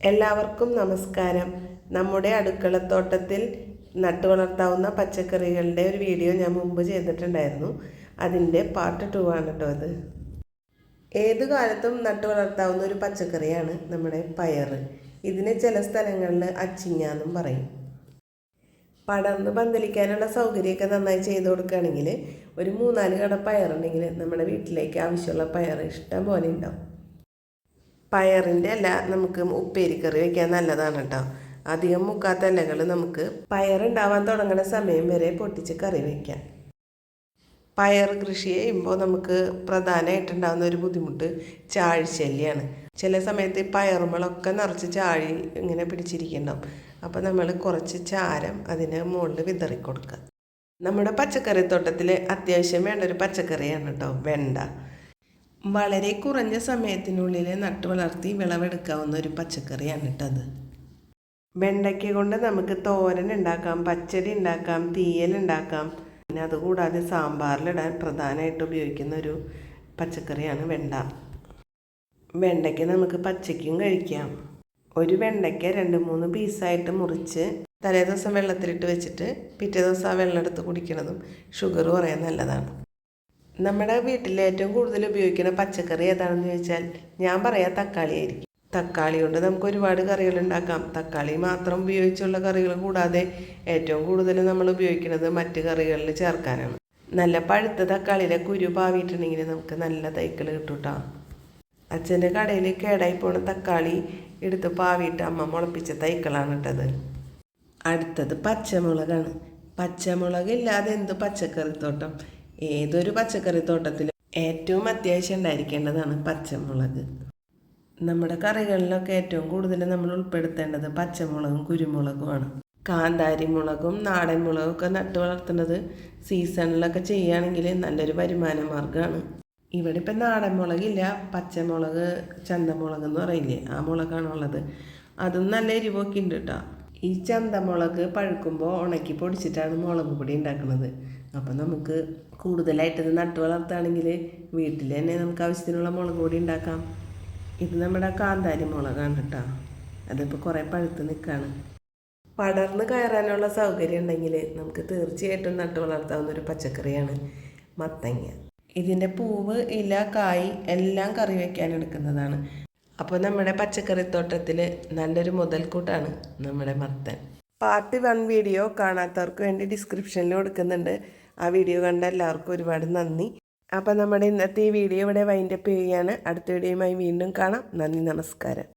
എല്ലാവർക്കും നമസ്കാരം. നമ്മുടെ അടുക്കളത്തോട്ടത്തിൽ നട്ടുവളർത്താവുന്ന പച്ചക്കറികളുടെ ഒരു വീഡിയോ ഞാൻ മുമ്പ് ചെയ്തിട്ടുണ്ടായിരുന്നു. അതിൻ്റെ പാർട്ട് 2 ആണ് കേട്ടോ അത്. ഏത് കാലത്തും നട്ടുവളർത്താവുന്ന ഒരു പച്ചക്കറിയാണ് നമ്മുടെ പയർ. ഇതിന് ചില സ്ഥലങ്ങളിൽ അച്ചിങ്ങ എന്നും പറയും. പടർന്ന് പന്തലിക്കാനുള്ള സൗകര്യമൊക്കെ നന്നായി ചെയ്ത് കൊടുക്കുകയാണെങ്കിൽ ഒരു 3-4 കട പയറുണ്ടെങ്കിൽ നമ്മുടെ വീട്ടിലേക്ക് ആവശ്യമുള്ള പയർ ഇഷ്ടം പോലെ ഉണ്ടാവും. പയറിൻ്റെ ഇല നമുക്ക് ഉപ്പേരിക്കറി വയ്ക്കാൻ നല്ലതാണ് കേട്ടോ. അധികം മുക്കാത്ത ഇലകൾ നമുക്ക് പയറുണ്ടാവാൻ തുടങ്ങുന്ന സമയം വരെ പൊട്ടിച്ച് കറി വയ്ക്കാം. പയർ കൃഷി ചെയ്യുമ്പോൾ നമുക്ക് പ്രധാനമായിട്ടുണ്ടാകുന്ന ഒരു ബുദ്ധിമുട്ട് ചാഴിശല്യമാണ്. ചില സമയത്ത് പയറുമ്പളൊക്കെ നിറച്ച് ചാഴി ഇങ്ങനെ പിടിച്ചിരിക്കുന്നുണ്ടാവും. അപ്പോൾ നമ്മൾ കുറച്ച് ചാരം അതിന് മുകളിൽ വിതറി കൊടുക്കുക. നമ്മുടെ പച്ചക്കറിത്തോട്ടത്തിൽ അത്യാവശ്യം വേണ്ട ഒരു പച്ചക്കറിയാണ് കേട്ടോ വെണ്ട. വളരെ കുറഞ്ഞ സമയത്തിനുള്ളിൽ നട്ടു വളർത്തി വിളവെടുക്കാവുന്ന ഒരു പച്ചക്കറിയാണ് കേട്ടത്. വെണ്ടയ്ക്ക കൊണ്ട് നമുക്ക് തോരൻ ഉണ്ടാക്കാം, പച്ചടി ഉണ്ടാക്കാം, തീയൽ ഉണ്ടാക്കാം. പിന്നെ അതുകൂടാതെ സാമ്പാറിലിടാൻ പ്രധാനമായിട്ട് ഉപയോഗിക്കുന്ന ഒരു പച്ചക്കറിയാണ് വെണ്ട. വെണ്ടയ്ക്ക നമുക്ക് പച്ചയ്ക്കും കഴിക്കാം. ഒരു വെണ്ടയ്ക്ക 2-3 പീസായിട്ട് മുറിച്ച് തലേ ദിവസം വെള്ളത്തിലിട്ട് വെച്ചിട്ട് പിറ്റേ ദിവസം ആ വെള്ളം എടുത്ത് കുടിക്കുന്നതും ഷുഗർ കുറയാൻ നല്ലതാണ്. നമ്മുടെ വീട്ടിൽ ഏറ്റവും കൂടുതൽ ഉപയോഗിക്കുന്ന പച്ചക്കറി ഏതാണെന്ന് ചോദിച്ചാൽ ഞാൻ പറയാം തക്കാളി ആയിരിക്കും. തക്കാളി കൊണ്ട് നമുക്ക് ഒരുപാട് കറികൾ ഉണ്ടാക്കാം. തക്കാളി മാത്രം ഉപയോഗിച്ചുള്ള കറികൾ കൂടാതെ ഏറ്റവും കൂടുതൽ നമ്മൾ ഉപയോഗിക്കുന്നത് മറ്റ് കറികളിൽ ചേർക്കാനാണ്. നല്ല പഴുത്ത തക്കാളിയിലെ കുരു പാവിയിട്ടുണ്ടെങ്കിൽ നമുക്ക് നല്ല തൈക്കൾ കിട്ടും കേട്ടോ. അച്ഛൻ്റെ കടയിൽ കേടായി പോണ തക്കാളി എടുത്ത് പാവിയിട്ട് അമ്മ മുളപ്പിച്ച തൈക്കളാണ് ഇട്ടത്. അടുത്തത് പച്ചമുളകാണ്. പച്ചമുളക് ഇല്ലാതെ എന്ത് പച്ചക്കറിത്തോട്ടം? ഏതൊരു പച്ചക്കറിത്തോട്ടത്തിലും ഏറ്റവും അത്യാവശ്യം ഉണ്ടായിരിക്കേണ്ടതാണ് പച്ചമുളക്. നമ്മുടെ കറികളിലൊക്കെ ഏറ്റവും കൂടുതൽ നമ്മൾ ഉൾപ്പെടുത്തേണ്ടത് പച്ചമുളകും കുരുമുളകുമാണ്. കാന്താരി മുളകും നാടൻ മുളകും ഒക്കെ നട്ടു വളർത്തുന്നത് സീസണിലൊക്കെ ചെയ്യുകയാണെങ്കിൽ നല്ലൊരു വരുമാന മാർഗ്ഗമാണ്. ഇവിടെ ഇപ്പം നാടൻ മുളകില്ല, പച്ചമുളക് ചന്തമുളക് എന്ന് പറയില്ലേ, ആ മുളകാണുള്ളത്. അതും നല്ല എരിവൊക്കെ ഉണ്ട് കേട്ടോ. ഈ ചന്തമുളക് പഴുക്കുമ്പോൾ ഉണക്കി പൊടിച്ചിട്ടാണ് മുളക് പൊടി ഉണ്ടാക്കുന്നത്. അപ്പം നമുക്ക് കൂടുതലായിട്ടത് നട്ടു വളർത്തുകയാണെങ്കിൽ വീട്ടിൽ തന്നെ നമുക്ക് ആവശ്യത്തിനുള്ള മുളക് പൊടി ഉണ്ടാക്കാം. ഇത് നമ്മുടെ കാന്താരി മുളകാണ് കേട്ടോ. അതിപ്പോൾ കുറേ പഴുത്ത് നിൽക്കുകയാണ്. പടർന്ന് കയറാനുള്ള സൗകര്യം ഉണ്ടെങ്കിൽ നമുക്ക് തീർച്ചയായിട്ടും നട്ടു വളർത്താവുന്ന ഒരു പച്ചക്കറിയാണ് മത്തങ്ങ. ഇതിൻ്റെ പൂവ്, ഇല, കായ് എല്ലാം കറി വയ്ക്കാൻ എടുക്കുന്നതാണ്. അപ്പോൾ നമ്മുടെ പച്ചക്കറിത്തോട്ടത്തിൽ നല്ലൊരു മുതൽക്കൂട്ടാണ് നമ്മുടെ മത്തൻ. പാർട്ട് 1 വീഡിയോ കാണാത്തവർക്ക് വേണ്ടി ഡിസ്ക്രിപ്ഷനിൽ കൊടുക്കുന്നുണ്ട്. ആ വീഡിയോ കണ്ട എല്ലാവർക്കും ഒരുപാട് നന്ദി. അപ്പോൾ നമ്മുടെ ഇന്നത്തെ ഈ വീഡിയോ ഇവിടെ വൈൻഡപ്പ് ചെയ്യുകയാണ്. അടുത്ത വീഡിയോയുമായി വീണ്ടും കാണാം. നന്ദി, നമസ്കാരം.